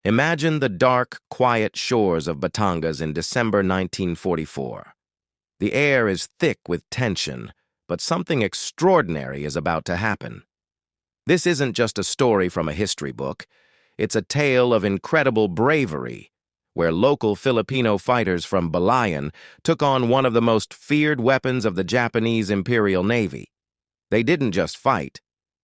Imagine the dark, quiet shores of Batangas in December 1944. The air is thick with tension, but something extraordinary is about to happen. This isn't just a story from a history book. It's a tale of incredible bravery, where local Filipino fighters from Balayan took on one of the most feared weapons of the Japanese Imperial Navy. They didn't just fight.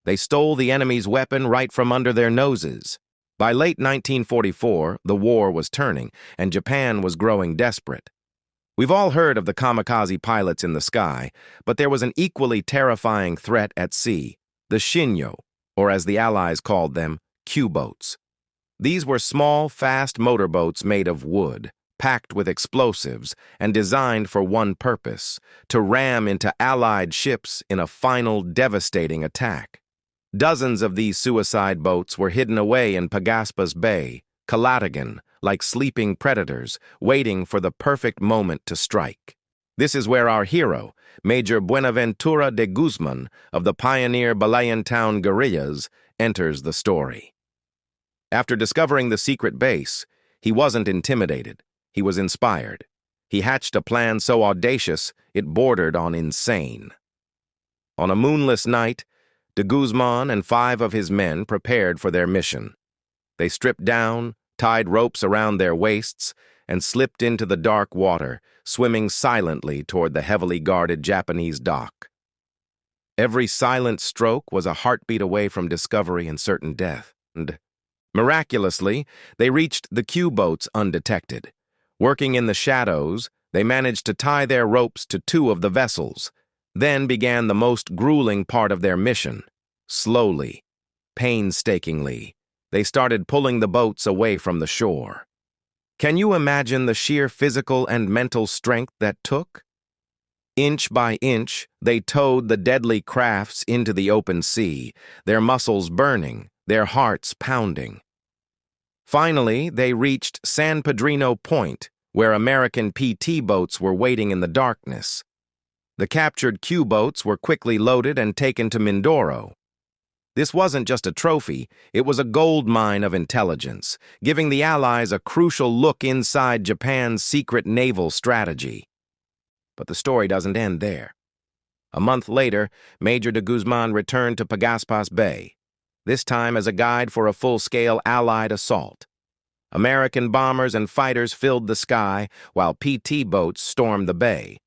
They stole the enemy's weapon right from under their noses. By late 1944, the war was turning, and Japan was growing desperate. We've all heard of the kamikaze pilots in the sky, but there was an equally terrifying threat at sea, the Shinyo, or as the Allies called them, Q-boats. These were small, fast motorboats made of wood, packed with explosives, and designed for one purpose: to ram into Allied ships in a final devastating attack. Dozens of these suicide boats were hidden away in Pagaspas Bay, Calatagan, like sleeping predators, waiting for the perfect moment to strike. This is where our hero, Major Buenaventura de Guzman of the pioneer Balayan town Guerrillas, enters the story. After discovering the secret base, he wasn't intimidated. He was inspired. He hatched a plan so audacious it bordered on insane. On a moonless night, de Guzman and 5 of his men prepared for their mission. They stripped down, tied ropes around their waists, and slipped into the dark water, swimming silently toward the heavily guarded Japanese dock. Every silent stroke was a heartbeat away from discovery and certain death. And miraculously, they reached the Q-boats undetected. Working in the shadows, they managed to tie their ropes to 2 of the vessels. Then began the most grueling part of their mission. Slowly, painstakingly, they started pulling the boats away from the shore. Can you imagine the sheer physical and mental strength that took? Inch by inch, they towed the deadly crafts into the open sea, their muscles burning, their hearts pounding. Finally, they reached San Pedrino Point, where American PT boats were waiting in the darkness. The captured Q-boats were quickly loaded and taken to Mindoro. This wasn't just a trophy, it was a gold mine of intelligence, giving the Allies a crucial look inside Japan's secret naval strategy. But the story doesn't end there. A month later, Major de Guzman returned to Pagaspas Bay, this time as a guide for a full-scale Allied assault. American bombers and fighters filled the sky, while PT boats stormed the bay.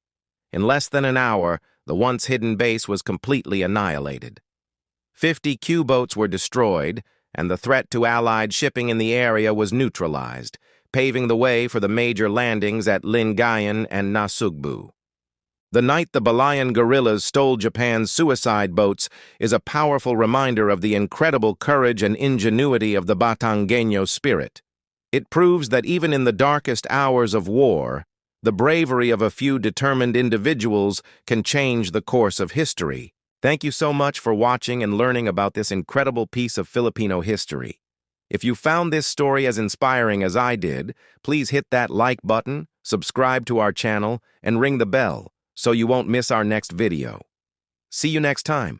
In less than an hour, the once-hidden base was completely annihilated. 50 Q-boats were destroyed, and the threat to Allied shipping in the area was neutralized, paving the way for the major landings at Lingayen and Nasugbu. The night the Balayan guerrillas stole Japan's suicide boats is a powerful reminder of the incredible courage and ingenuity of the Batangueño spirit. It proves that even in the darkest hours of war, the bravery of a few determined individuals can change the course of history. Thank you so much for watching and learning about this incredible piece of Filipino history. If you found this story as inspiring as I did, please hit that like button, subscribe to our channel, and ring the bell so you won't miss our next video. See you next time.